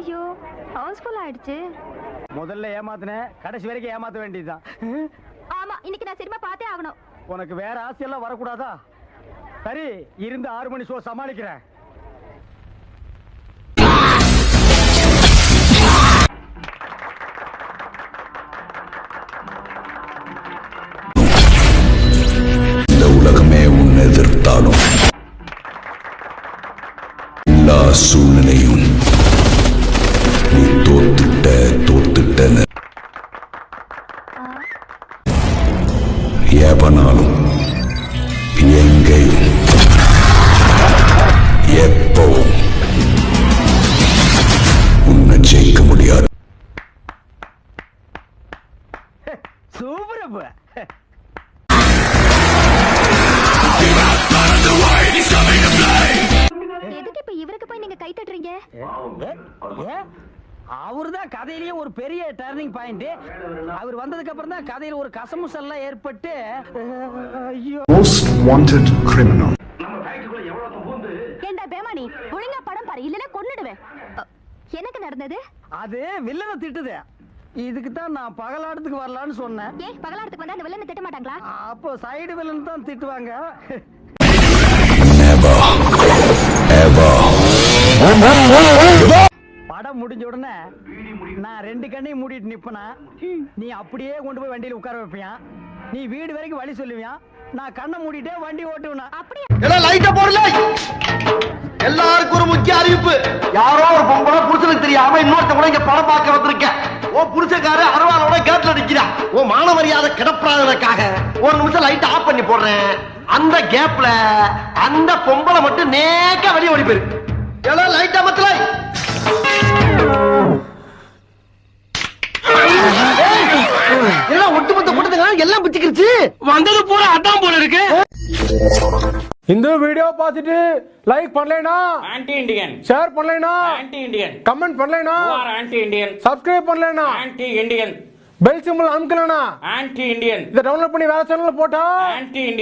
ஐயோ ஹவுஸ்ஃபுல் ஆயிடுச்சு. முதல்ல ஏமாத்துனேன், கடைசி வரைக்கும் ஏமாத்த வேண்டியதுதான். ஆமா, இன்னைக்கு நான் சினிமா பார்த்தே ஆகணும். உனக்கு வேற ஆசையெல்லாம் வரக்கூடாதா? சரி, இருந்து 6 மணி ஷோ சமாளிக்கிறேன். இந்த உலகமே உன்னை எதிர்த்தாலும் எல்லா சூழ்நிலையும் நீ தோத்துட்டன்னு எவனாலும் எங்கேயும் எப்பவும் உன்னை ஜெயிக்க முடியாது. சூப்பரப்ப எதுக்கு இப்ப இவருக்கு போய் நீங்க கை தட்டுறீங்க? அவர்தான் கதையிலேயே ஒரு பெரிய டர்னிங் பாயிண்ட். அவர் வந்ததுக்கு அப்புறம் தான் கதையில ஒரு கசமுசல்லாம் ஏற்பட்டு Most wanted criminal. ஏண்டா பேமானி, ஒழுங்கா படம் பாரு, இல்லனா கொன்னுடுவேன். எனக்கு நடந்தது அது வில்லனை திட்டுது. இதுக்கு தான் நான் பகலாட்டத்துக்கு வரலான்னு சொன்னேன். ஏன் பகலாட்டத்துக்கு வந்தா அந்த வில்லனை திட்ட மாட்டாங்களா? அப்போ சைடு வில்லன் தான் திட்டுவாங்க. Never ever. படம் முடிஞ்ச உடனே நான் 2 கண்ணையும் மூடிட்டு நிப்பனா, நீ அப்படியே கொண்டு போய் வண்டியில உட்கார வைப்பியா, நீ வீடு வரைக்கும் வழி சொல்லுவியா, நான் கண்ணை மூடிட்டே வண்டி ஓட்டுவேனா. அப்படியே எல்லாம் லைட்ட போடல. எல்லாருக்கும் ஒரு முக்கிய அறிவிப்பு. யாரோ ஒரு பொம்பளை புருஷனுக்கு தெரியாம இன்னொருத்த கூட இங்க படம் பார்க்க வந்திருக்கேன். ஓ புருஷக்கார அரவாலோட கேட்ல நிக்கிறா. ஓ மான மரியாதை கிடப்பறாததுக்காக ஒரு நிமிஷம் லைட் ஆஃப் பண்ணி போடுறேன். அந்த கேப்ல அந்த பொம்பளை மட்டும் நேக்க வெளிய ஓடி போயிரு. எல்லாம் லைட் அமத்தல. எல்லாம் ஒட்டுமொத்த கூட்டத்துக்கு எல்லாம் பிச்சுக்கிருச்சு. வந்தது பூரா அதான் போல இருக்கு. இந்த வீடியோ பார்த்துட்டு லைக் பண்ணலைனா ஆன்டி இண்டியன், ஷேர் பண்ணலைனா ஆன்டி இண்டியன், கமெண்ட் பண்ணலைனா ஆன்டி இண்டியன், சப்ஸ்கிரைப் பண்ணலைனா ஆன்டி இண்டியன், பெல் சிம்பிள் அமுக்கலனா ஆன்டி இண்டியன், இதை டவுன்லோட் பண்ணி வேற சேனல்ல போட்டா ஆன்டி இண்டியன்.